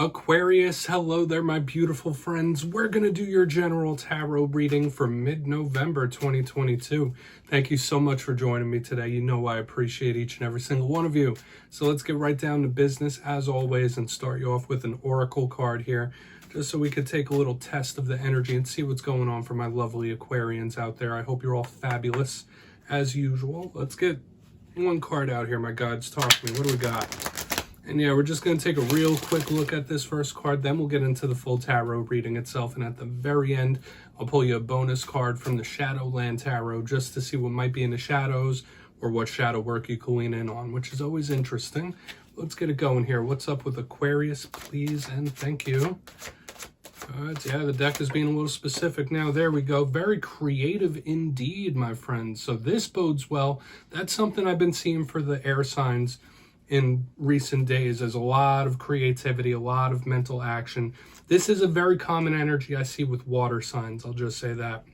Aquarius, hello there, my beautiful friends. We're going to do your general tarot reading for mid-November 2022. Thank you so much for joining me today. You know I appreciate each and every single one of you. So let's get right down to business as always and start you off with an oracle card here, just so we could take a little test of the energy and see what's going on for my lovely Aquarians out there. I hope you're all fabulous as usual. Let's get one card out here, my gods. Talk to me. What do we got? And yeah, we're just going to take a real quick look at this first card, then we'll get into the full tarot reading itself. And at the very end, I'll pull you a bonus card from the Shadowland Tarot just to see what might be in the shadows or what shadow work you can lean in on, which is always interesting. Let's get it going here. What's up with Aquarius, please, and thank you. Yeah, the deck is being a little specific now. There we go. Very creative indeed, my friends. So this bodes well. That's something I've been seeing for the air signs in recent days. There's a lot of creativity, a lot of mental action. This is a very common energy I see with water signs. I'll just say that.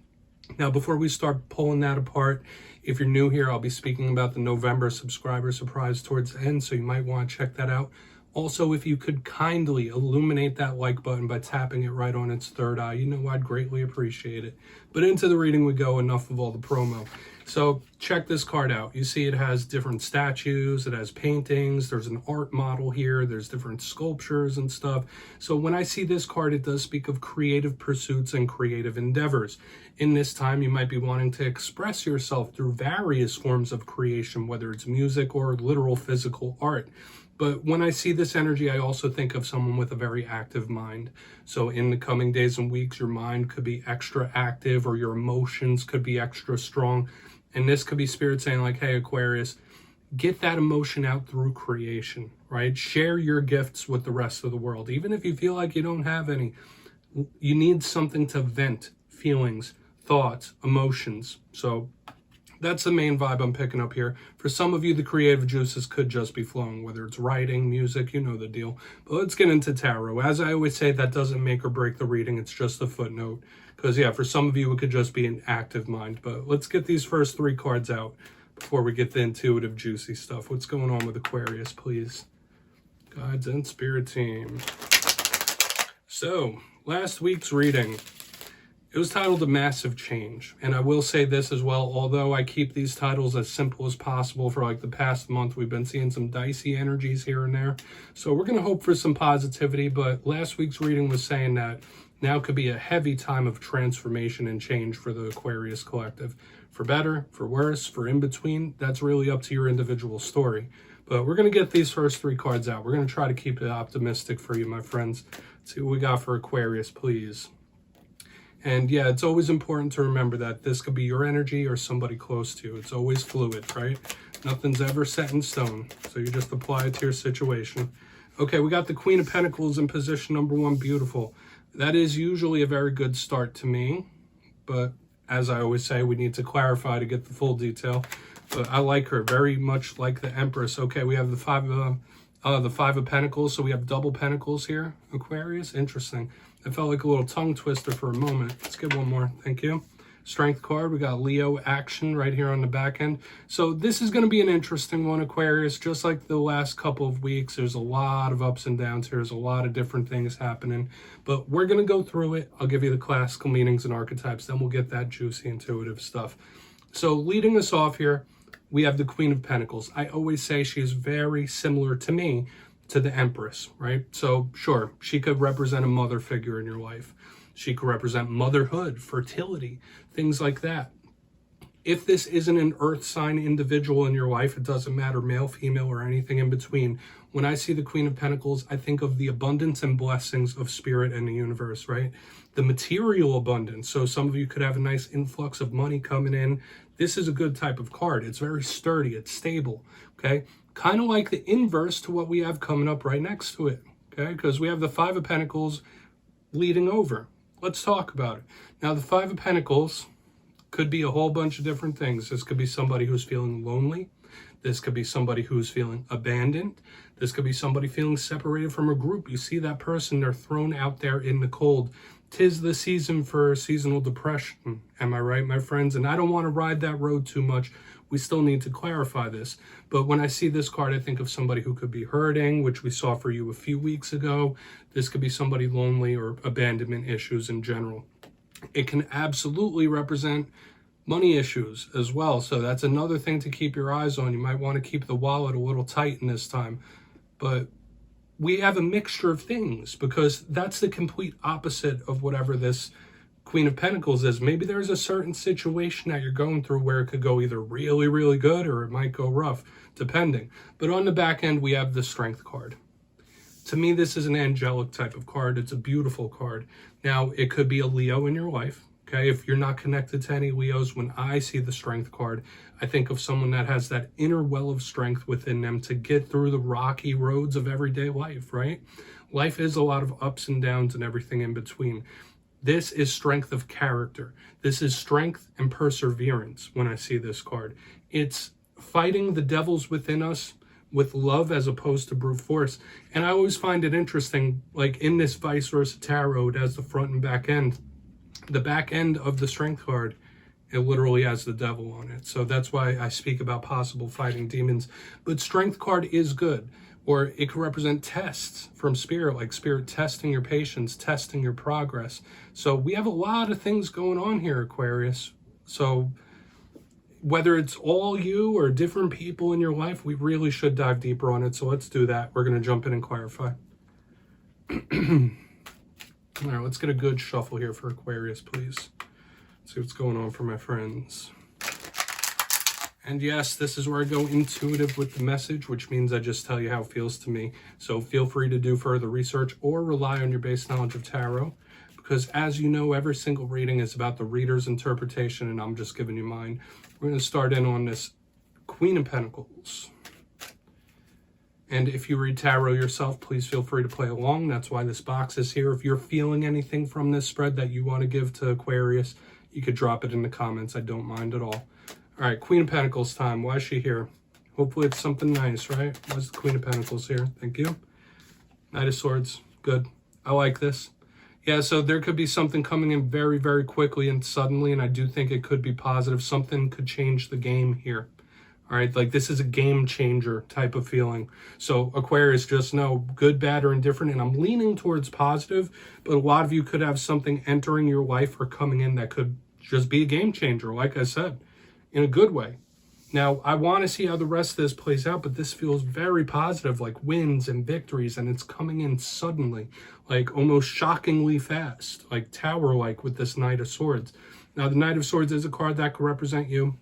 Now, before we start pulling that apart, if you're new here, I'll be speaking about the November subscriber surprise towards the end, so you might want to check that out. Also, if you could kindly illuminate that like button by tapping it right on its third eye, you know I'd greatly appreciate it. But into the reading we go, enough of all the promo. So check this card out. You see it has different statues, it has paintings, there's an art model here, there's different sculptures and stuff. So when I see this card, it does speak of creative pursuits and creative endeavors. In this time, you might be wanting to express yourself through various forms of creation, whether it's music or literal physical art. But when I see this energy, I also think of someone with a very active mind. So in the coming days and weeks, your mind could be extra active or your emotions could be extra strong. And this could be spirit saying like, hey, Aquarius, get that emotion out through creation, right? Share your gifts with the rest of the world. Even if you feel like you don't have any, you need something to vent feelings, thoughts, emotions. So that's the main vibe I'm picking up here. For some of you, the creative juices could just be flowing, whether it's writing, music, you know the deal. But let's get into tarot. As I always say, that doesn't make or break the reading. It's just a footnote. Because, yeah, for some of you, it could just be an active mind. But let's get these first three cards out before we get the intuitive, juicy stuff. What's going on with Aquarius, please? Guides and spirit team. So, last week's reading, it was titled A Massive Change. And I will say this as well, although I keep these titles as simple as possible for like the past month, we've been seeing some dicey energies here and there. So we're going to hope for some positivity, but last week's reading was saying that now could be a heavy time of transformation and change for the Aquarius collective. For better, for worse, for in between, that's really up to your individual story. But we're going to get these first three cards out. We're going to try to keep it optimistic for you, my friends. Let's see what we got for Aquarius, please. And yeah, it's always important to remember that this could be your energy or somebody close to you. It's always fluid, right? Nothing's ever set in stone. So you just apply it to your situation. Okay, we got the Queen of Pentacles in position number 1. Beautiful. That is usually a very good start to me. But as I always say, we need to clarify to get the full detail. But I like her very much like the Empress. Okay, we have the Five of Pentacles. So we have double Pentacles here. Aquarius, interesting. It felt like a little tongue twister for a moment. Let's get one more. Thank you. Strength card. We got Leo action right here on the back end. So this is going to be an interesting one, Aquarius. Just like the last couple of weeks, there's a lot of ups and downs here. There's a lot of different things happening. But we're going to go through it. I'll give you the classical meanings and archetypes. Then we'll get that juicy, intuitive stuff. So leading us off here, we have the Queen of Pentacles. I always say she is very similar to me, to the Empress, right? So sure, she could represent a mother figure in your life. She could represent motherhood, fertility, things like that. If this isn't an earth sign individual in your life, it doesn't matter, male, female, or anything in between. When I see the Queen of Pentacles, I think of the abundance and blessings of spirit and the universe, right? The material abundance. So some of you could have a nice influx of money coming in. This is a good type of card. It's very sturdy. It's stable, okay? Kind of like the inverse to what we have coming up right next to it, okay? Because we have the Five of Pentacles leading over. Let's talk about it. Now, the Five of Pentacles could be a whole bunch of different things. This could be somebody who's feeling lonely. This could be somebody who's feeling abandoned. This could be somebody feeling separated from a group. You see that person, they're thrown out there in the cold. 'Tis the season for seasonal depression. Am I right, my friends? And I don't want to ride that road too much. we still need to clarify this. But when I see this card, I think of somebody who could be hurting, which we saw for you a few weeks ago. This could be somebody lonely or abandonment issues in general. It can absolutely represent money issues as well. So that's another thing to keep your eyes on. You might want to keep the wallet a little tight in this time. But we have a mixture of things, because that's the complete opposite of whatever this Queen of Pentacles is. Maybe there's a certain situation that you're going through where it could go either really, really good or it might go rough, depending. But on the back end, we have the Strength card. To me, this is an angelic type of card. It's a beautiful card. Now, it could be a Leo in your life. Okay, if you're not connected to any Leos, when I see the Strength card, I think of someone that has that inner well of strength within them to get through the rocky roads of everyday life, right? Life is a lot of ups and downs and everything in between. This is strength of character. This is strength and perseverance when I see this card. It's fighting the devils within us with love as opposed to brute force. And I always find it interesting, like in this vice versa tarot, it has the front and back end. The back end of the Strength card, it literally has the devil on it. So that's why I speak about possible fighting demons. But Strength card is good. Or it could represent tests from Spirit, like Spirit testing your patience, testing your progress. So we have a lot of things going on here, Aquarius. So whether it's all you or different people in your life, we really should dive deeper on it. So let's do that. We're going to jump in and clarify. All right, let's get a good shuffle here for Aquarius, please. Let's see what's going on for my friends. And yes, this is where I go intuitive with the message, which means I just tell you how it feels to me. So feel free to do further research or rely on your base knowledge of tarot, because as you know, every single reading is about the reader's interpretation, and I'm just giving you mine. We're going to start in on this Queen of Pentacles. And if you read tarot yourself, please feel free to play along. That's why this box is here. If you're feeling anything from this spread that you want to give to Aquarius, you could drop it in the comments. I don't mind at all. All right, Queen of Pentacles time. Why is she here? Hopefully it's something nice, right? Why is the Queen of Pentacles here? Thank you. Knight of Swords. Good. I like this. Yeah, so there could be something coming in very, very quickly and suddenly, and I do think it could be positive. Something could change the game here. All right, like this is a game changer type of feeling. So Aquarius, just know good, bad, or indifferent, and I'm leaning towards positive, but a lot of you could have something entering your life or coming in that could just be a game changer, like I said, in a good way. Now, I want to see how the rest of this plays out, but this feels very positive, like wins and victories, and it's coming in suddenly, like almost shockingly fast, like tower-like with this Knight of Swords. Now, the Knight of Swords is a card that could represent you.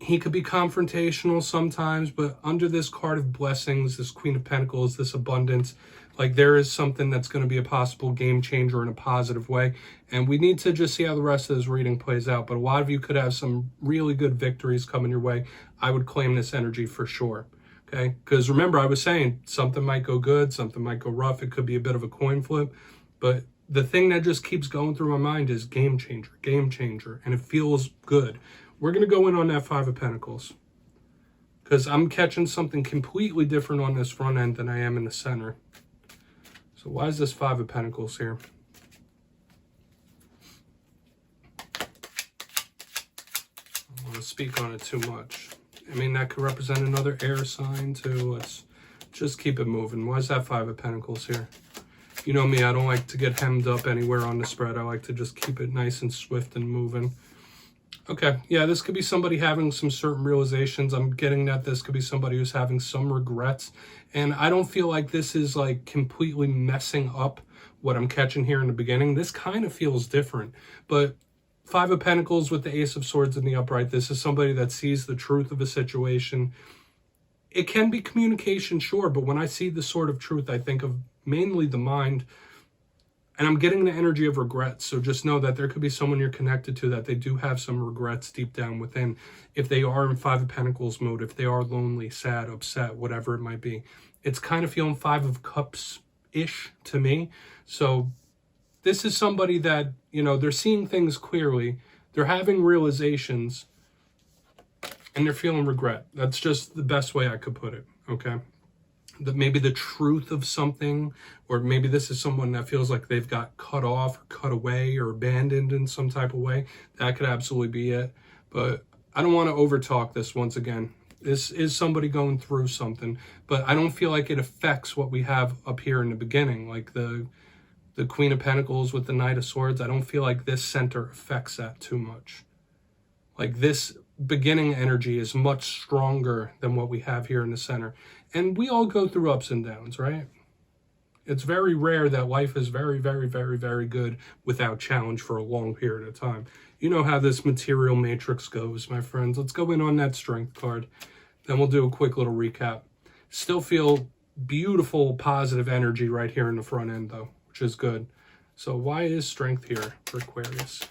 He could be confrontational sometimes, but under this card of blessings, this Queen of Pentacles, this abundance, like there is something that's going to be a possible game changer in a positive way. And we need to just see how the rest of this reading plays out. But a lot of you could have some really good victories coming your way. I would claim this energy for sure. Okay? Because remember, I was saying something might go good, something might go rough. It could be a bit of a coin flip. But the thing that just keeps going through my mind is game changer. And it feels good. We're going to go in on that Five of Pentacles, because I'm catching something completely different on this front end than I am in the center. So why is this Five of Pentacles here? I don't want to speak on it too much. I mean, that could represent another air sign too. Let's just keep it moving. Why is that Five of Pentacles here? You know me, I don't like to get hemmed up anywhere on the spread. I like to just keep it nice and swift and moving. Okay, yeah, this could be somebody having some certain realizations. I'm getting that this could be somebody who's having some regrets. And I don't feel like this is like completely messing up what I'm catching here in the beginning. This kind of feels different. But Five of Pentacles with the Ace of Swords in the upright, this is somebody that sees the truth of a situation. It can be communication, sure, but when I see the sort of truth, I think of mainly the mind. And I'm getting the energy of regrets. So just know that there could be someone you're connected to that they do have some regrets deep down within. If they are in Five of Pentacles mode, if they are lonely, sad, upset, whatever it might be. It's kind of feeling Five of Cups-ish to me. So this is somebody that, you know, they're seeing things clearly. They're having realizations. And they're feeling regret. That's just the best way I could put it, okay? Maybe the truth of something, or maybe this is someone that feels like they've got cut off or cut away or abandoned in some type of way. That could absolutely be it. But I don't want to overtalk this once again. This is somebody going through something, but I don't feel like it affects what we have up here in the beginning, like the Queen of Pentacles with the Knight of Swords. I don't feel like this center affects that too much. Like this beginning energy is much stronger than what we have here in the center. And we all go through ups and downs, right? It's very rare that life is very, very, very, very good without challenge for a long period of time. You know how this material matrix goes, my friends. Let's go in on that strength card. Then we'll do a quick little recap. Still feel beautiful, positive energy right here in the front end, though, which is good. So why is strength here for Aquarius?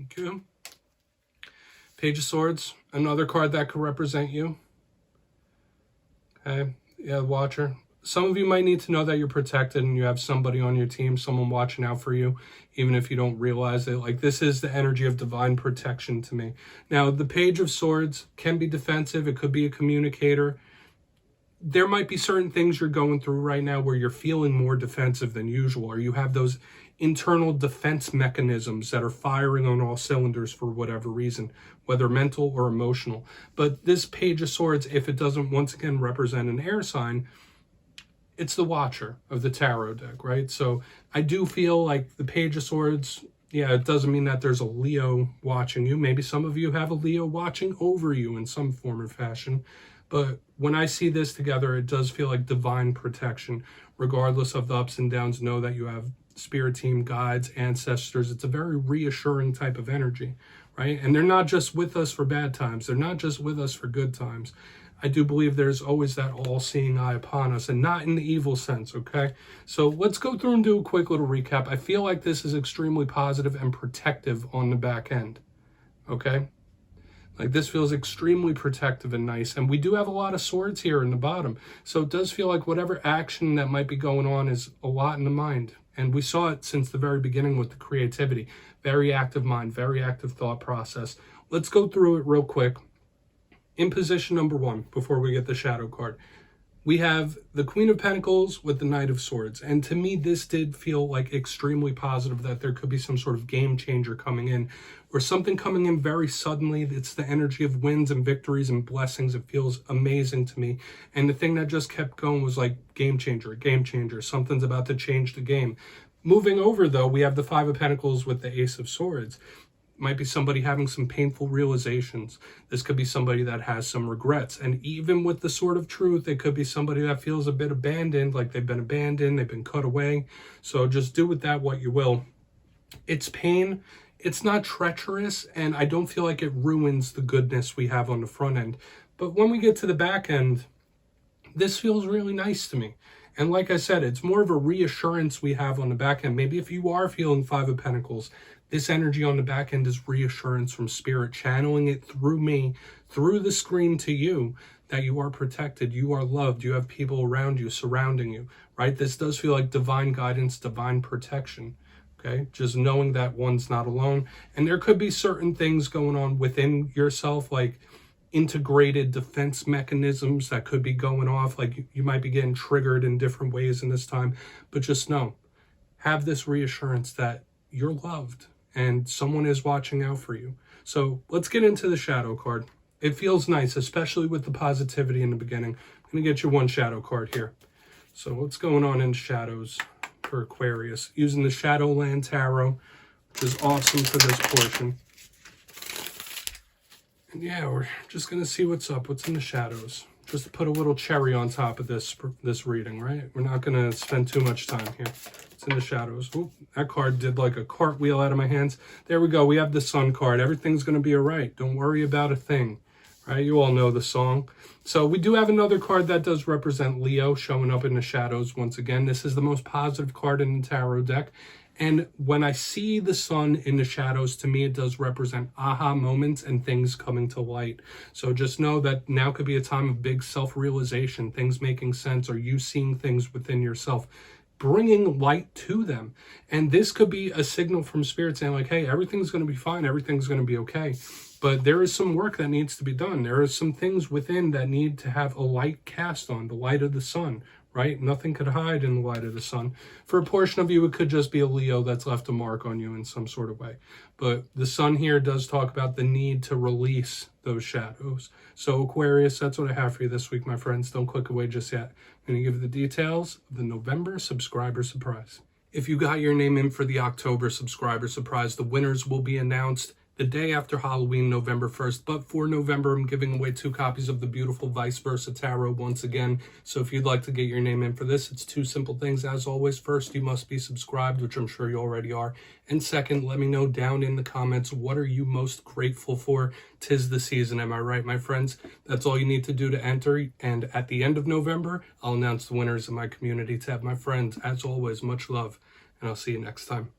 Okay. Page of Swords, another card that could represent you. Okay, yeah, Watcher. Some of you might need to know that you're protected and you have somebody on your team, someone watching out for you, even if you don't realize it. Like, this is the energy of divine protection to me. Now, the Page of Swords can be defensive. It could be a communicator. There might be certain things you're going through right now where you're feeling more defensive than usual, or you have those internal defense mechanisms that are firing on all cylinders for whatever reason, whether mental or emotional. But this Page of Swords, if it doesn't once again represent an air sign, it's the Watcher of the tarot deck, right? So I do feel like the Page of Swords, yeah, it doesn't mean that there's a Leo watching you. Maybe some of you have a Leo watching over you in some form or fashion. But when I see this together, it does feel like divine protection. Regardless of the ups and downs, know that you have spirit team, guides, ancestors. It's a very reassuring type of energy, right? And they're not just with us for bad times. They're not just with us for good times. I do believe there's always that all-seeing eye upon us, and not in the evil sense, okay? So let's go through and do a quick little recap. I feel like this is extremely positive and protective on the back end, okay? Like, this feels extremely protective and nice. And we do have a lot of swords here in the bottom. So it does feel like whatever action that might be going on is a lot in the mind. And we saw it since the very beginning with the creativity. Very active mind, very active thought process. Let's go through it real quick. In position number 1, before we get the shadow card, we have the Queen of Pentacles with the Knight of Swords. And to me, this did feel like extremely positive, that there could be some sort of game changer coming in, or something coming in very suddenly. It's the energy of wins and victories and blessings. It feels amazing to me. And the thing that just kept going was like game changer, game changer. Something's about to change the game. Moving over, though, we have the Five of Pentacles with the Ace of Swords. Might be somebody having some painful realizations. This could be somebody that has some regrets. And even with the Sword of Truth, it could be somebody that feels a bit abandoned, like they've been cut away. So just do with that what you will. It's pain. It's not treacherous, and I don't feel like it ruins the goodness we have on the front end. But when we get to the back end, this feels really nice to me. And like I said, it's more of a reassurance we have on the back end. Maybe if you are feeling Five of Pentacles, this energy on the back end is reassurance from Spirit, channeling it through me, through the screen to you, that you are protected, you are loved, you have people around you, surrounding you, right? This does feel like divine guidance, divine protection, okay? Just knowing that one's not alone. And there could be certain things going on within yourself, like integrated defense mechanisms that could be going off. Like you might be getting triggered in different ways in this time, but just know, have this reassurance that you're loved and someone is watching out for you. So let's get into the shadow card. It feels nice, especially with the positivity in the beginning. I'm going to get you one shadow card here. So what's going on in shadows for Aquarius? Using the Shadowland Tarot, which is awesome for this portion. And yeah, we're just going to see what's up, what's in the shadows. Just to put a little cherry on top of this reading, right? We're not going to spend too much time here. It's in the shadows. Ooh, that card did like a cartwheel out of my hands. There we go. We have the Sun card. Everything's going to be all right. Don't worry about a thing, right? You all know the song. So we do have another card that does represent Leo showing up in the shadows once again. This is the most positive card in the tarot deck. And when I see the sun in the shadows, to me, it does represent aha moments and things coming to light. So just know that now could be a time of big self-realization, things making sense, or you seeing things within yourself, bringing light to them. And this could be a signal from Spirit saying like, hey, everything's going to be fine. Everything's going to be okay. But there is some work that needs to be done. There are some things within that need to have a light cast on, the light of the sun, right? Nothing could hide in the light of the sun. For a portion of you, it could just be a Leo that's left a mark on you in some sort of way. But the sun here does talk about the need to release those shadows. So Aquarius, that's what I have for you this week, my friends. Don't click away just yet. I'm going to give you the details of the November subscriber surprise. If you got your name in for the October subscriber surprise, the winners will be announced the day after Halloween, November 1st. But for November, I'm giving away 2 copies of the beautiful Vice Versa Tarot once again. So if you'd like to get your name in for this, it's 2 simple things. As always, first, you must be subscribed, which I'm sure you already are. And second, let me know down in the comments, what are you most grateful for? 'Tis the season, am I right, my friends? That's all you need to do to enter. And at the end of November, I'll announce the winners in my community tab. My friends, as always, much love, and I'll see you next time.